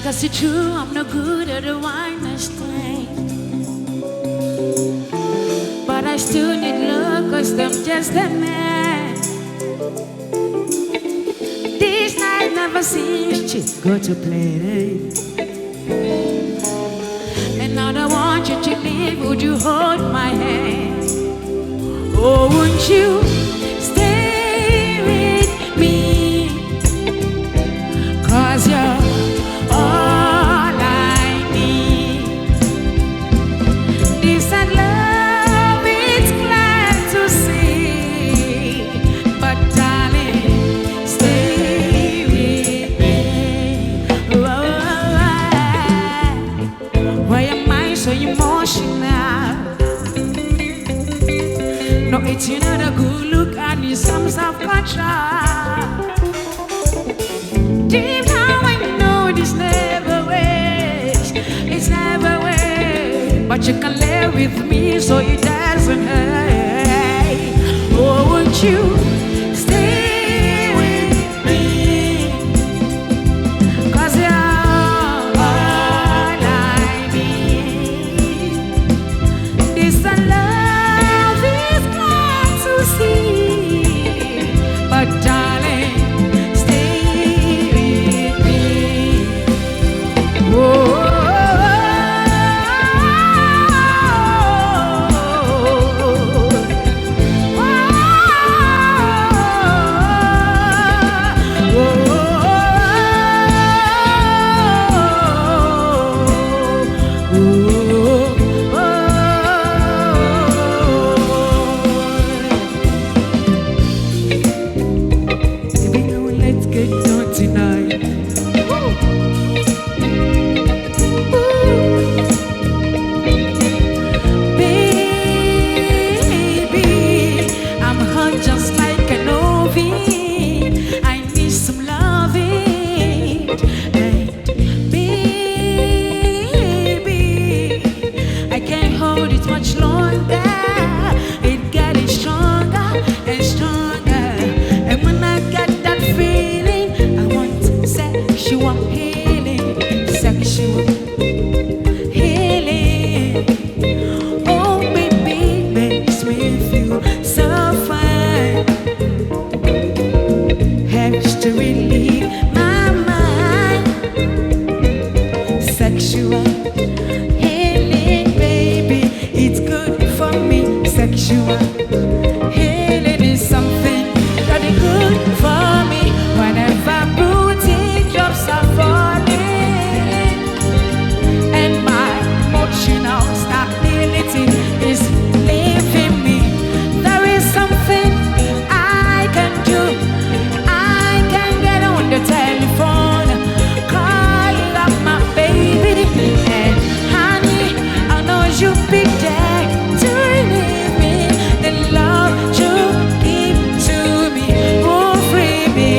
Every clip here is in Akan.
'Cause it's true, I'm no good at the wine thing. But I still need love, 'cause I'm just a man. This night never seems to go to play. And now I want you to leave, would you hold my hand? Oh, won't you stay with me? 'Cause you're all I need. This and love is glad to see. But darling, stay with me. Why am I so emotional? No, it's not a good look, I need some self-control. Deep down I know this never works, it's never works. But you can live with me so it doesn't hurt. Oh, won't you stay with me? 'Cause you're all I need. This love is glad to see. But darling, let's get down tonight. Baby, I'm hot just like an oven. I need some loving. And baby, I can't hold it much longer. It's getting stronger and stronger. And when I get that feeling, I want sexual healing, sexual healing. Oh, baby, makes me feel so fine. Helps to relieve my mind. Sexual healing, baby, it's good for me. Sexual healing is something that is good for me. Whenever booty drops are falling, and my emotional stability is leaving me, there is something I can do. I can get on the telephone, call up my baby, and honey, I know you'll be there to relieve me. The love you give to me will free me.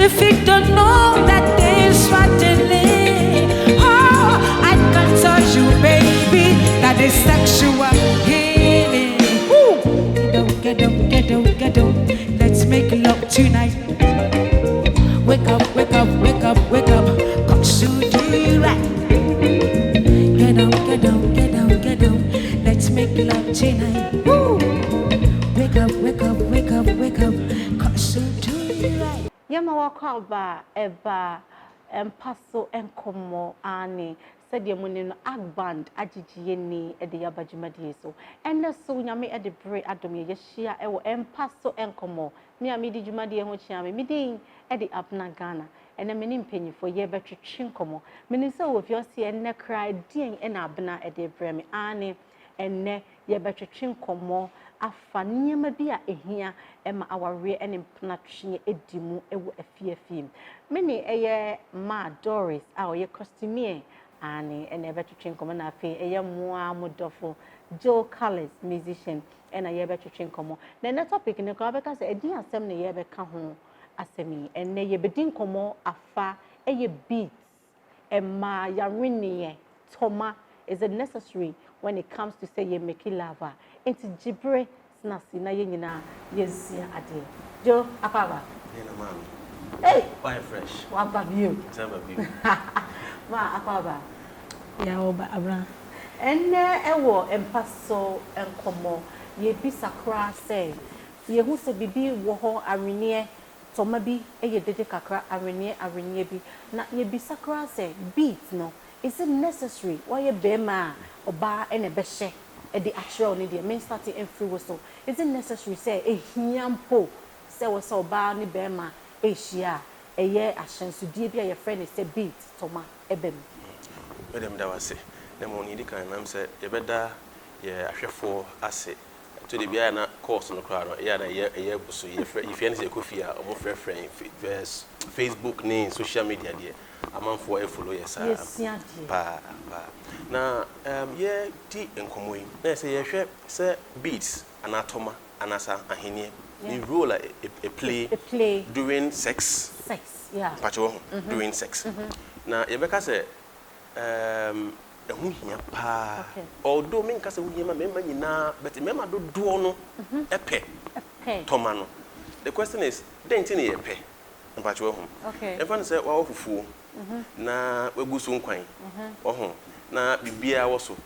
If you don't know that there's certainly, oh, I can tell you, baby, that is sexual healing. Ooh. Get up, get up, get up. Let's make love tonight. Wake up, wake up, wake up, wake up. 'Cause you do you right. Get up, get up, get up, get up. Let's make love tonight. Woo. Wake up, wake up, wake up, wake up. 'Cause you do you right. Yama wakaba eba Mpaso Nkomo ani said yamuni no agband ajijiye ni ede yabajumadi so ene so nyame ede bre adom ye hia ewo Mpaso Nkomo me amidi jumadi ho chiame midin ede Abena Ghana ene meni mpanyifo ye betwetwe nkomo meni se wo fiose ene kra dien ene Abena ede bre me ani ene ye betwetwe nkomo afa nneema bi a ehia ema aware ene mpnatwe edimu ewo afiafim meni eye ma Doris a oye costumier ani ene betwetwe nkomo na afi eye moa modofo Joe Colors musician ena ye betwetwe nkomo na na topic ne ko abeka se edi asem ne ye beka ho asemi ene ye bedin nkomo afa eye beats ema yariniye toma is it necessary when it comes to say ye make lava into jibre snasi na ye nyina ye sia ade jo akaba yena mami Hey, Why fresh? what about you? Samba baby. Ma, Akaba. Ya oba abra. Ene ewo Mpaso Nkomo ye bi sakra say ye hu se bibi wo ho awenie toma bi eye dede kakra awenie bi na ye bi sakra say beat no is it necessary why ye be ma oba ene be hye e di actual ni de men start in free so is it necessary say ehiampo say wo so oba ni be ma ehia eye ahyensudie bi a ye friend say beat toma ebem Madam Dawase. Na mo ni kan nam se ye beda ye ahwefo ase to de bia na course no kra no ya na ye buso ye ifie ne se kofia o mo frefren Facebook ni social media de amanfo e follow yes pa na ye di enkomo yi na se ye hwe se beats anatoma anasa ahenie the role a play during sex yeah pacho during sex na ye beka se ehu hia pa although me nka se hu hia ma mema nyina but mema do no epe toma no the question is dent na ye pe mpacho hu e fa no se wa ofufuo na wagusu nkwan oho na bibia wo so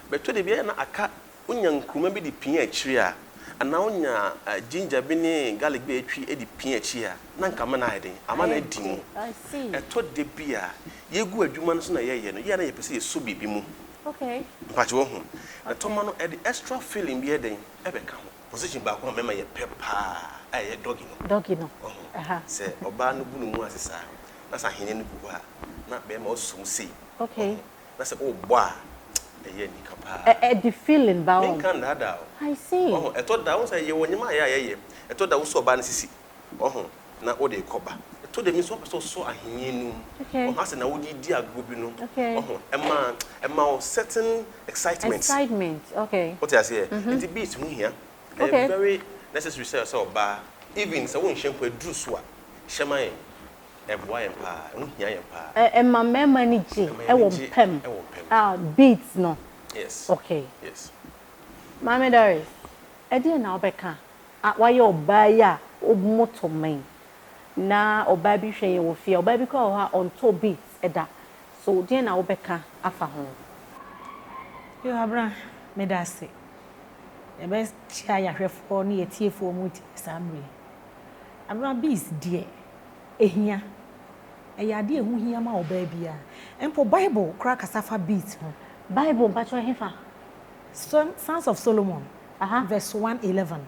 but to de bia na aka unya nkruma bi di pin akiri a ana unya ginger bi ni garlic bi atwi edi pin akiri a na nka ma na heden ama na di mu I see to de bia yegu adwuma no so na ye no ye na ye pese ye so bibi mu mpacho hu na toma no e the extra feeling bi heden e be ka ho position ba ko mema ye pepa aye doggy no se oba no bu no mu asesa na sa hene no bu ha na be ma osum sei na se o bo a eye ni kapa the feeling ba on kan da I see eto da won say ye wonyima ye eto da wo so oba no sisi na o de koba eto de mi so ahene nu ase na wo di agbo bi no ema o certain excitement what you say it beat hu here very necessary say oba even say won hempo edru so a hema ye eboa ye pa hu hia ye pa ema mema ni ji e wo pem beats no yes yes Mama Doris e dey na obeka why oba ya omotomen na oba bi hwe ye wo fie oba bi ko ha on top beats eda so dey na obeka afa ho Yo abra medase e be chia ya hwefo na yetiefo mu ti samre abra beats die ehia ade ehu hia ma oba bia empo bible kra kasafa beat ho bible ba cho hefa Sons of Solomon verse 111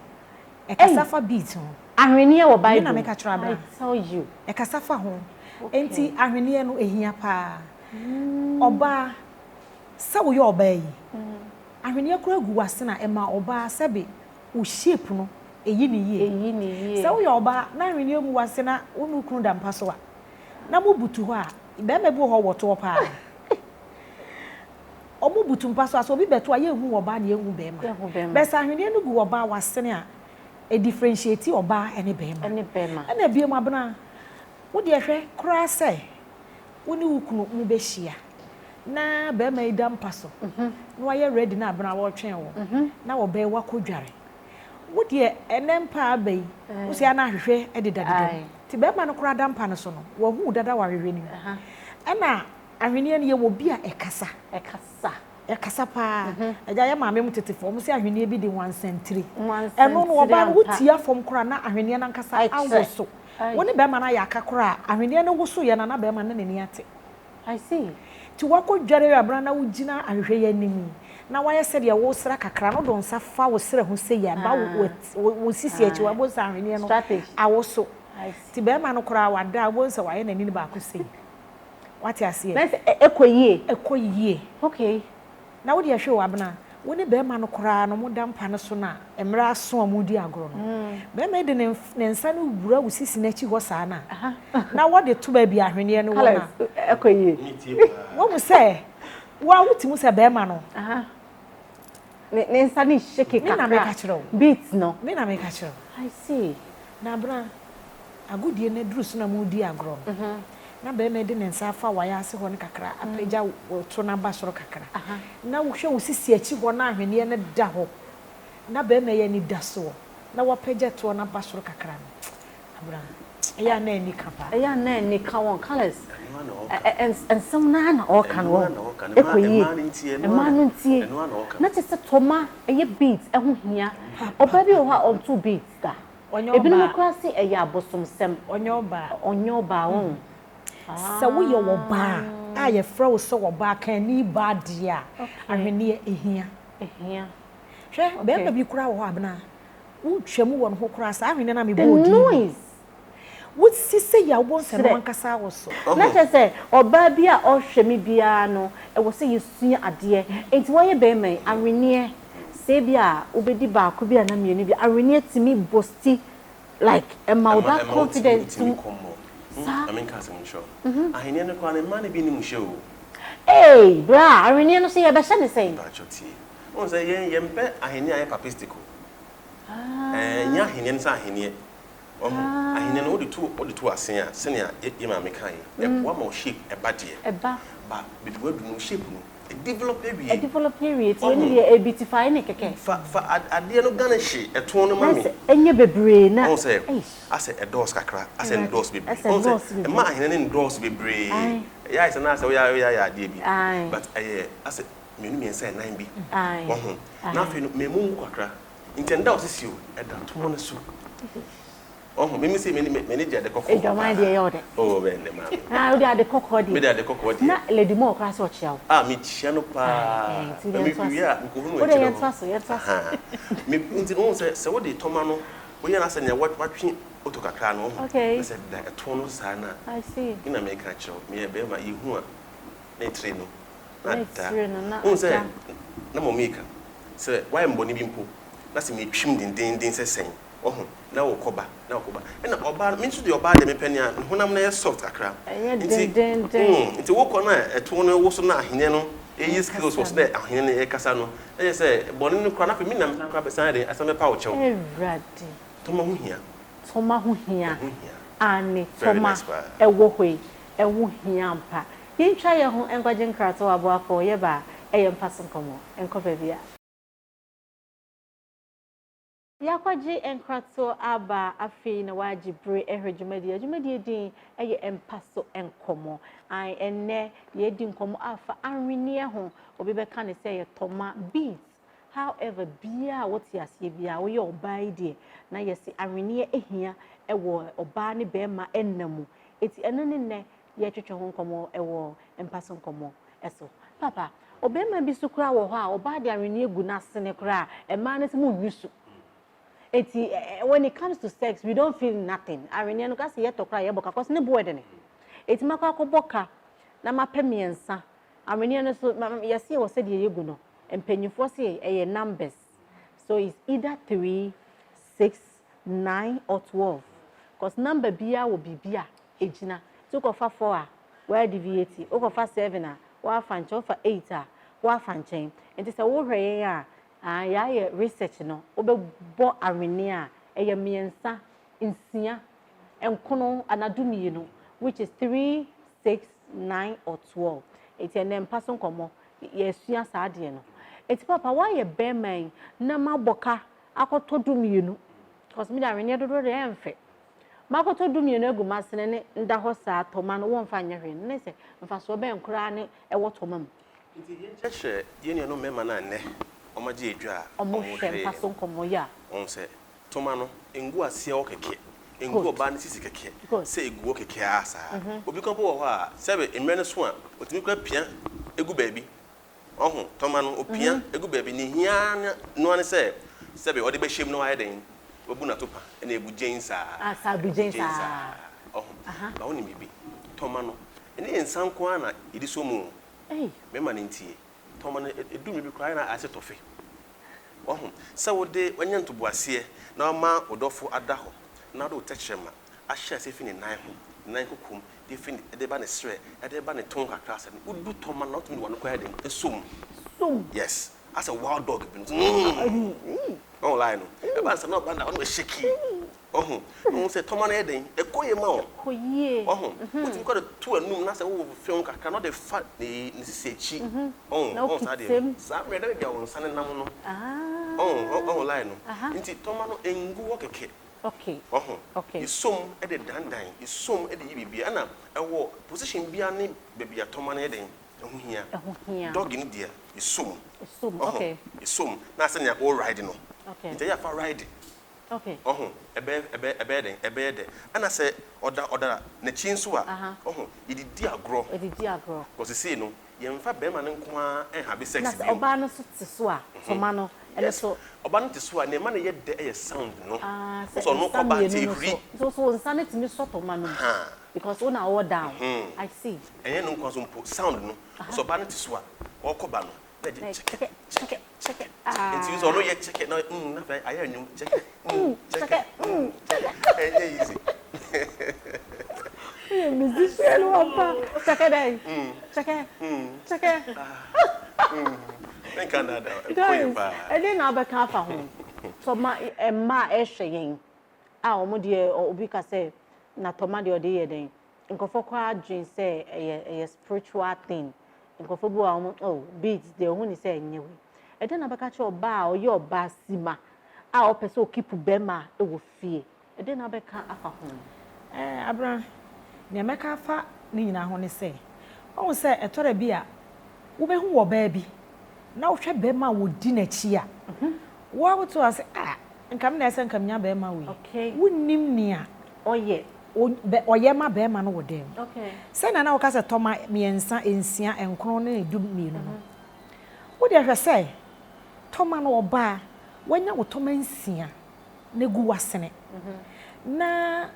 e kasafa beat ho ahwenie wo bible na meka kra abra I tell you e kasafa ho enti ahwenie no ehia pa oba sa wo yo oba yi ahwenie kra gu wase na ema oba sebe wo shape no eyi ni ye sa wo yo oba na ahwenie mu wase na wonu kunu da mpaso a na mo butu ho a be me bu ho woto pa omo butu mpaso aso obi beto aye hu oba na ehu be ma be sa ahwenie no gu oba wase ne a e differentiate oba ene be ma na bie mu abena wo de hwe kra se woni wukunu mu be hia na be ma ida mpaso na waye ready na abena wo twen wo na wo be wakodware wo de enempa abai wo se na hwehwe e de dadado ti be ma no kra dampa no so no wo hu dada wa hwehwe ni na ahwenie ne ye wo bia ekasa pa eja ye maame mu tete fo mo se ahwenie bi di 1 century eno no oba no wutia fom kra na ahwenie na nkasa awoso woni be ma na ya akakra ahwenie no wuso ye na be ma na nani ate I see ti wakodware abra na wugina ahwehwe ye nimi na waye se de wo sra kakra no don sa fa wo sra ho se ya ba wo sisi achi wa bo sa ahwenie no awoso ti be ma no kra wada wo se waye nani ni ba ko se what you see let's ekoyie okay na wo de hwe wa bena wo ne be ma no kra no mo dampa no so na emra aso amudi agro no be ma de ne nsa no wura wo sisi na chi ho saa na wo de to ba bi ahwene no wo na ekoyie wo mu se wo wuti mu se be ma no ne nsa ni shake kakra me ka kire beats no me na me ka kire I see na bra agudie ne duru so na mo di agro na be me de ne nsa fa waya ase ho ne kakra apeja wo to na ba soro kakra na wo hwe wo sisi achi ho na ahwene ne da ho na be me ye ni da so na wo peja to na ba soro kakra abra ya na ni kapa ya na ni ka won colors and some na all can won ekoyi emanu ntie na te se toma eye beats eho hia oba bi o ha on 2 beats da ebi no kra se eye abosom sem onyoba won sa wo ye wo ba a ye fra wo so wo ba kan ni ba dia ahwene ehia hwe be ba bi kra wo abena wo twam wo no ho kra sa ahwene na me bodi noise wo sise ya wo se no ankasa wo so na che se oba bi a o hwe me bia no e wo se yesua ade enti wo ye be man ahwene se bia obedi ba ko bia na mienu bia ahwene timi bosti like a mauda confidence I mean, cousin, sure. I never call a man being in show. Hey, bra, I really don't see a better saying. But your tea. On the young bet, I near a papistical. And Yahin and Sahin. I know the two are senior, Imamikai, and one more sheep, a badger, but with word no sheep. A develop period when you a beautify a cake. For I dare not gonna she a tournament. And you be brain. I say, a doors crack, I said, doors be brave. A man and doors be brave. Yes, and I say, yeah, dear. But I said, Minion said 9B. Nothing may move crack. Intend out is you at that one soup. Oh, me say many the cock. Oh, then the man. Now they are the cock. They are the cock. Not Lady More class watch out. Ah, me channel pa. Me so what the tomano. We are saying what Otokakano. Okay. I said that a tono sana. I see. In a make a show. Me a bear my you. Netrino. Not that. No more maker. Sir, why am Bonibimpo? That's me trimmed in ding saying. Oh, now Koba. And Oba means to the Oba de Penya, when I'm near soft accra. It's a walk on a toner was not Hineno. A skills was there, Hine Casano. They say, Bonino Cranap, Minam, crab beside it as I'm a pouch. Toma here. Annie, Toma, a walkway, a woohiampa. You try your home and guardian crato about for your bar, a Mpaso Nkomo, and Covevia. Yakwaji enkrato aba afi na wajibre ehwejumadi din eye Mpaso Nkomo ai enne ye di Nkomo afa anwene ho obi be ka ne say ye toma beats however bia what yase bia wo ye obai de na yesi anwene ehia ewo oba ne be ma ennamu eti eno ne ye twetwe ho Nkomo ewo Mpaso Nkomo eso papa obema bi sukura wo ho a oba de anwene egu na sene kura e ma ne se mu yusu. When it comes to sex, we don't feel nothing. I mean, you can't say yet to cry, because no boy, it's Makako Boka, Nama Pemiensa. I mean, you see, was said you go, and penny for say a numbers. So it's either 3, 6, 9, or 12. Because number Bia will be Bia, Ejina. Took off 4, where deviate, over 7, where fanch, over 8, where fanchain. And it's a war. Yeah, research no. Obe bo arenia, eye miensa, insia, enkono anadumi you know, which is 3, 6, 9, or 12. It's an Mpaso Nkomo. Yes, you are no. It's papa why a bear man, na ma boka, akoto dumi you know. Cause me da arenia do the emfe. Makoto dumi you know go masene nda hosa tomano won fanya hwe. Ne se mfaso be nkura ne e wotomam. Nti yen che no mema na ne. Omaji edwa omohwe Mpaso Nkomo ya on se toma no engu asia okeke engu oba ne sisi keke se egu okeke asa obi kan po wo ha sebe emre so a otimi kwa pia egu baabi ohun toma no opia egu baabi ni hia no ane se sebe odi be hiem no wa den obu na topa na egu jensa asa bu jensa ohun ba woni bibi toma no ene ensan ko ana edi so mu mema ne ntie toma no edu mi bi kra na ase tofe ohun se wo de wanyanto boase na ma odofo adaho na do tekshema a share se fini nan ho nan kokum de fini de ba ne sre de ba ne ton kakra se udu toma not me wano kwa den esum yes as a wild dog oh lie no e ba se no ba na on shake ohun no se toma na eden ekoye ma o koye ohun uti ko de to anum na se wo film kakra no de fa ne sechi oh sa de sa me de bia won sane nam no oh lie no nti toma no engu wo keke Okay. Okay. Isom e de dandan, isom e de yibibia na ewo position bia ne baby atoma na e den eho hia. Dog in dia, isom. Isom, okay. Isom na say na all ride no. Okay. Ntia ya fa ride. Okay. Ebe de. Ana say order na chi nso a. Ididi agro. Ididi agro. Because see no, yemfa be ma ne nko a have sex bi. Na oba no so tso a, toma no. So oba no tso a na ma na ye de e sound no. So no ko ba ti free. So insanity me so toma no. Because when I all down, I see. And no nko so sound no. So oba no tso a, o ko ba no. Check it. It's use no yet check it. No, I hear you. Check it. Easy. Musician wapa. Check it. Check it. Thank Canada. And then I be for home. So ma ehyen. Omo de obi ka say na toma de ode ye den. Nkofo kwa dream say a spiritual thing. Nkofo beats de ohun say enyewe. E den abaka che oba o ye oba sima. O pese o keep bema e wo fie. E den abeka afa ho. Abra ne meka afa ni nyina ho ne say. O say etore bi a wo be hu wo ba bi. Na wo hwe bema wo di na chi a. Wo wo to ase nkam na ese nkam nya bema we. Okay. Wonnim ni a oye oye ma bema no wo dem. Okay. Say na wo ka se toma miensa ensia enkron na edu mienu no. Wo de hwe say toma no oba wanya wo toma nsia na gu wasene. Na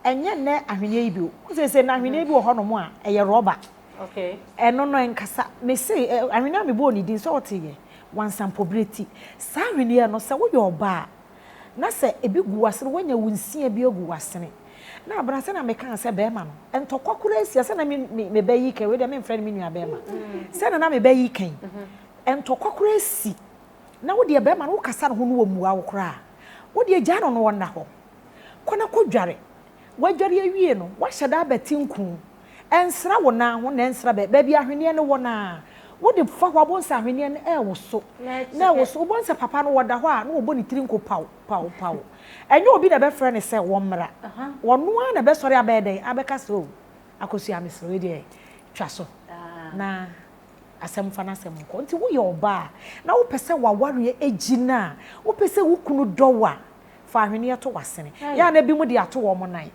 enye ne ahwene ibi o se na ahwene ibi wo ho no mo a eye rubber. Okay. Eno no enkasa me say ahwene am bo ni din so oteye wansampobreti sa ahwene no se wo ye oba na se ebi gu wasene wanya wo nsia bi gu wasene na abrase na me kan se be ma no entokokura asia se na me be yi kan we de me friend me nua be ma se na me be yi kan entokokura asi na wo de be ma no kasa no ho no wo muwa wo kra wo de gya no no wona ho kona kodware wadware awie no wa hyeda abetinku ensra wo na ho na ensra be bia ahwene ne wo na wo de fa ho abonsa ahwene ne e wo so na wo so bonsa papa no woda ho a no wo boni tirinko paw enye obi na be frɛ ne sɛ wo mmra wono a na be sɔre abɛden abɛka so akosu amesro we de twa so na asɛm fa na asɛm ko nti wo yɛ oba na wo pɛsɛ waware egina wo pɛsɛ wo kunu dɔwa fa ahwene to wasene ya na bi mu de ato wo mo nan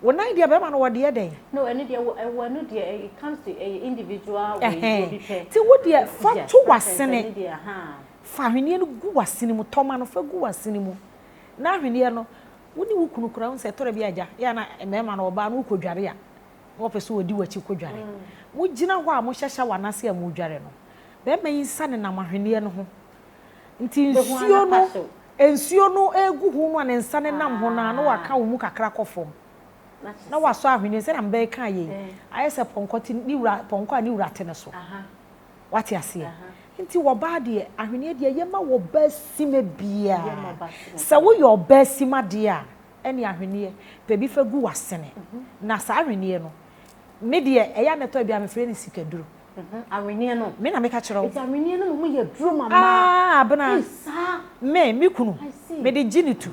wo nan de be ma no wo de den no any de wo no de it comes to a individual way to be ti wo de fa to wasene fa ahwene no gu wasene mu toma no fa gu wasene mu na ahwene no woni wo kunu kura unse tore bi aja ya na mema na oba no kodware a wo pese odi wachi kodware wo gina ho a mo hyehya wanase a mo dware no be ma yinsa ne na mahwene no ho nti ensuo no egu hu no ne nsa ne nam ho na no waka wo mu kakra kofom na waso ahwene se na mbe ka ye ayese ponkoti ni wura ponko a ni wura te ne so wati ase nti wo ba de ahwene de ye ma wo ba sima bia se wo yo ba sima de a ene ahwene pe bi fa gu wasene na sa ahwene no me de eya ne to bia me frɛ ni sikaduro ahwene no me na me ka kyerɛ wo ahwene no mo ye duro mama abena me kunu me de ginitu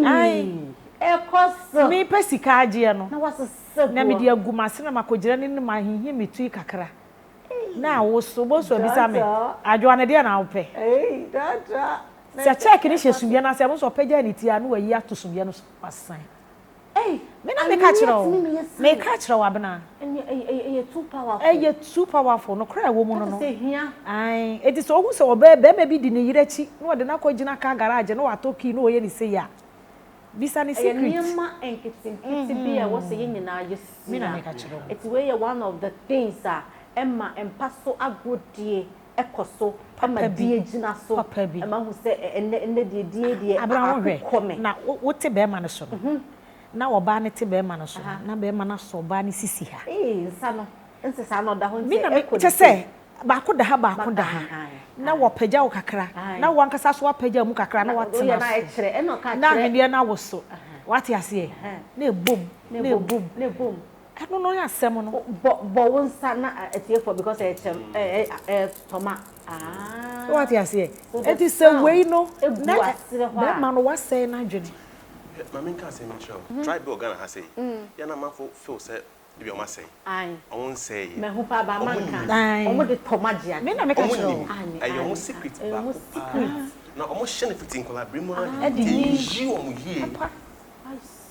ai ekoso me pesika agye no na wasese na me de agumase na makogira ne ma hinhie metui kakra na wo so bo so bisa me adwo ne de na wo pe dada se check ni hyesumbia na se mo so pagya ni ti anu ayi atosumbia no wasan me na me ka kyerɛ wo abena too powerful no cry wo mu no ai it is ohu se oba be ma bi di ne yirachi no wo de na kogina ka garage no atoki no oye ni se ya bisa ni secret nyema enkiti bi a wo se nyina ye me na me ka kyerɛ wo it's way one of the things Emma Mpaso agodie ekoso ama die gina so ema hu se enne die akome na wote be ma no so na oba ne te be ma no so na be ma na so oba ne sisi ha nsa no nsesa no da ho nti ekode se ba ko da ha na wo pagya wo kakra na wo ankasa so apagya mu kakra na wote na na ekere eno ka kere na hwede na wo so wate ase na ebom I don't know ya semono. But one sana for because toma. Ah. What you say? It is a way no. That man was saying na dwene. My main can't say me try Bill Ghana has say. Yana man feel say be o ma say. Aye. I won't say. Me hu pa ba man kan. Aye. Omo de toma dia. Me na me ka chiro. Aye, omo secret ba. Secret. Na omo share fitin kola bring mo E di ni ji omo hie.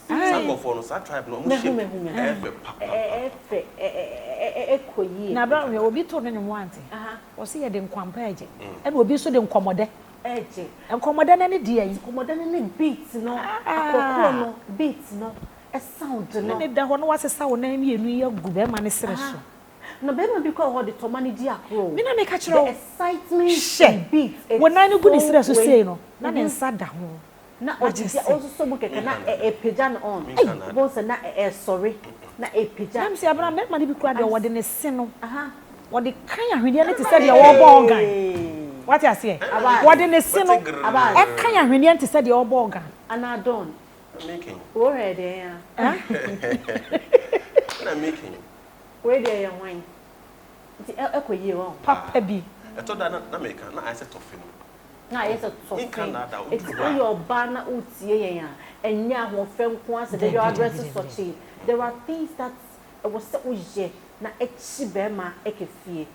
Aye. Some for no sa tribe no omo share. Koyi. Na bra me obi to no ne ho ante. O se ye de nkwampa eje. E na obi so de nkomode. Eje. Nkomode na ne die yi. Nkomode na ne beat no. Akoko no beat no. A sound no. Ne da ho no wasesa wo na mienu ye gu be ma ne sere so. No be man because what the tomani di akro. Me na me ka chiro. The excitement beat. Wo na ne gu ne sere so sei no. Na ne nsa da ho. Na odi also so mu keke na pejan on. Hey, bo se na sorry. Na pejan. Nam se abra me ma ne bi kura de wo de ne se no. Wo de kan ahwede ne te se de wo bo organ. What you say? What in the sin? I can't hear to say the old organ. And I don't. Making. Where there? I'm making. Where there your wine? The echo you on. Papa B. I thought that not make an I said tough. Now, yes, it's your banner uti and ya who film once that your address is for cheap. There are things that was so usual. Na echibema ekefie.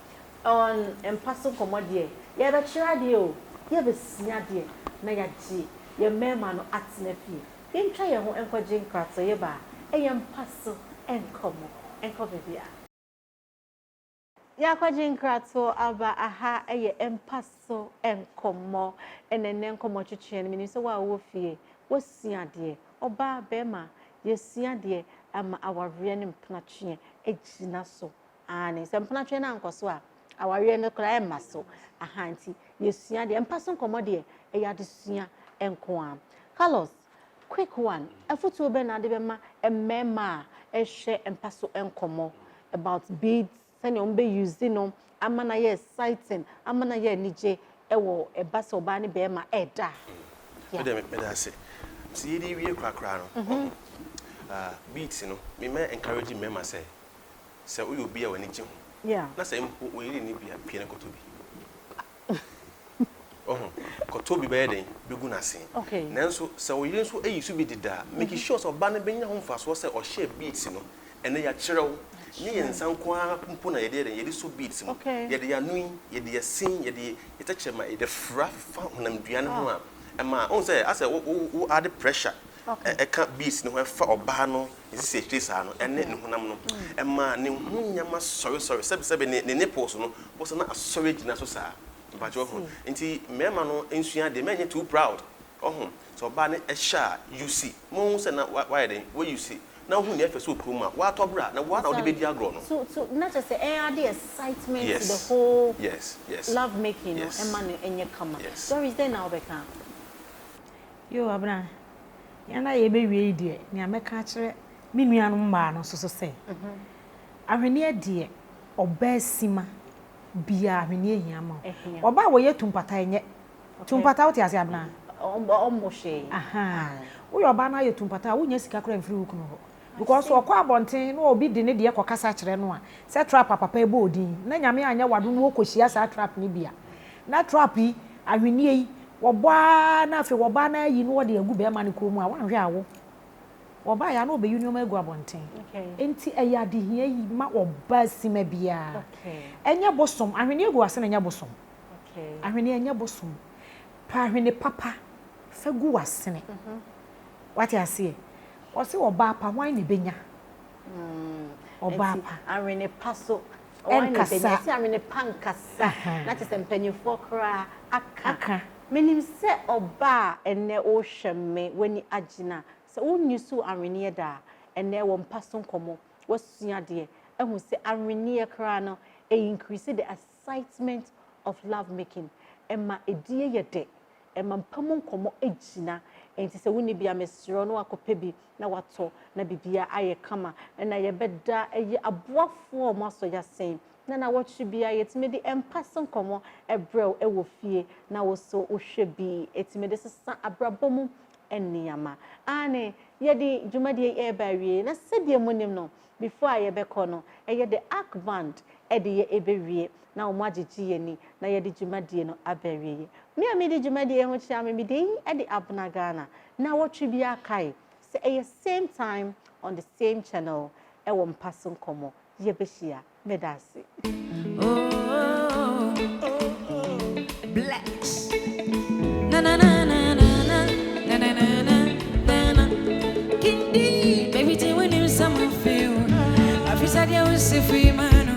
On Mpaso Commodie. Ya be chira de o. Ya be sia de na ya ji. Ya mema no atena fie. Yen twa ye ho enkwaje nkrato ye ba. E Mpaso Nkomo. Enkobe bia. Ya kwaje nkrato aba aha eye Mpaso Nkomo. Enene Nkomo twetwe ne mini so wa wo fie. Wo sia de. Oba bema ye sia de ama aware ne mpnatwe ejina so. Ani se mpnatwe na nkoso a aware no kra e maso ahanti yesua de Mpaso Nkomo de e ya de sua enko am. Carlos, quick one afutu be na de be ma emema e hwe Mpaso Nkomo about beads sani on be using no amana ye exciting amana ye nije e wo e basa oba ne be ma e da Me da say see di wie krakra no beads no me encourage me ma say uyo bi a wani ji ho. Yeah. Na say mpo we ni bia pie na kotobi. Kotobi be den begu na sen. Okay. Nanso say we yire so ayi so bi dida make sure so ba na benya ho mfaso say o share beats no ene ya kirew ni yensan kwa mpo na yede so beats no. Yede ya nui yede ya sin yede yetachema yede fra fa honam duane ho a ema on say as wo add pressure. E can't beats no fa oba no isi se sa no ene ne honam no ema ne hunyama sorry sebe ne nipples no bo se na sorry gina so sa ba jo ho nti mema no ensua de menye too proud so oba ne e sha you see mo se na why den what you see na hu ne efe so kroma wa tobra na wa na de bedi agro no so not just say the excitement to the whole yes love making ema no enye kama so is there now beka yo abna yana ye be wie die ne ameka kire me nuanom ma no so se ahwene die oba sima bia ahwene ehia ma oba wo ye tumpata enye tumpata wo ti ase abna omo she wo yo ba na ye tumpata wo nya sika kra mfiri wuku no ho because okwa abonten no obi di ne de kokasa kire no a se trap papa ebe odin na nyame anya wado no kohyia sa trap ne bia na trap yi ahwene yi woba na afi woba na yi no wo de agu be ma ne kromu a wanhwe awo woba ya no be union agu abonten enti eya de hia yi ma oba sima bia enye bosom ahwene agu ase na enye bosom ahwene enye bosom pa ahwene papa fagu wasene what you say o se oba pa wan ne benya oba pa ahwene paso wan ne benya si ahwene pankasa na te se mpanyifo kra aka menim se oba ene o hwemme wani agina se wonyisu ahwene da ene wo Mpaso Nkomo wasua de ehun se ahwene kra no increase the excitement of love making emma edie yede emma Mpaso Nkomo agina enti se woni bia mesro no akopa bi na wato na bibia aye kama na yebeda eye aboafo maso yasen na watch bia yetime di Mpaso Nkomo ebrew ewo fie na wo so ohwe bi etime de sesa abrabom eniama ane yɛde dwumadie ɛbɛwie na sɛdeɛ monim no before a yɛbɛkɔ no ɛyɛ the arc band ɛde yɛ ɛbɛwie na ɔmo agyegye yɛni na yɛde dwumadie no abɛwie me a mede dwumadie ho kyia me mede yi ɛde Abena Ghana na wɔtwe bi akae sɛ ɛyɛ same time on the same channel ɛwɔ Mpaso Nkomo yɛbɛhyia medase Blacks. Na na na na na na na na na na na. Kindi, baby, do when you some feel. I feel sad you was a free man.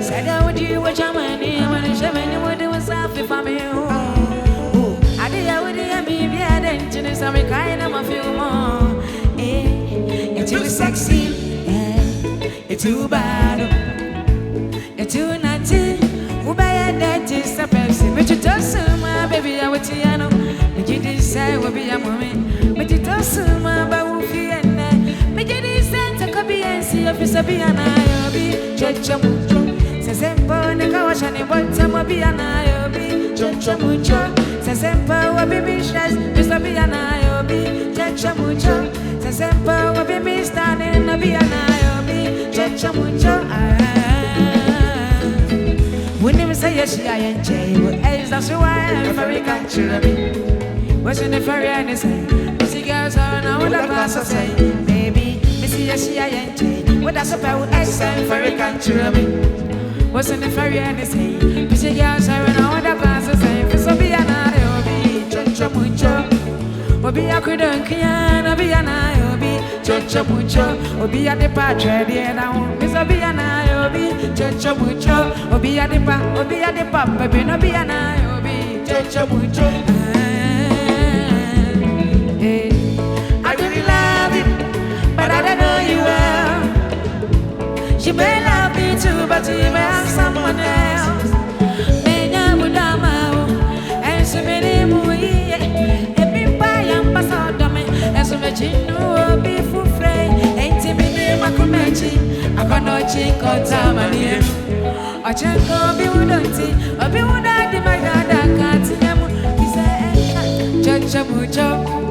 Said I would do what your money, when I show me what it was after for me. I did I would have me be a dent in some kind of a few more. You're too sexy, it's too bad, it's too naughty. Ubaya that is a person, but you toss my baby, I would see. But you decide will be a moment. But you toss my baby, and I. But you decide to copy and see if it's a piano. I'll be Chachamucho. Says Empo, the Kawash and the bottom will be an I'll be Chachamucho. Says Empo, will be Mishas, Mr. Piano, I'll be Chachamucho. Says Empo, will be me standing in the piano, I'll be Chachamucho. When you say yes, I enjoy. That's why I'm very country. What's in the ferry and the same? Missy girls are now what I say. Baby, Missy, yes, I enjoy. What that's about I'm very country. What's in the ferry and the same? Missy girls are now what I say. For some be an IOB, Chachamucho. Obi a couldn't can, Obi an IOB, Chachamucho. Obi a the patria, dear now. Miss Obi an IOB, Chachamucho. Obi a the papa, baby, no be an IOB, Chachamucho. I really love you, but I don't know you well. She may love me too, but you may have someone else. Menya mudama, and so many muye. Every buy Mpaso me, and so much you know, be for free. Ain't me name Makumechi, I got no chick or tamale. I can't go be wooden, or be wooden, my dad, I can't see him. He said, Chachamucho.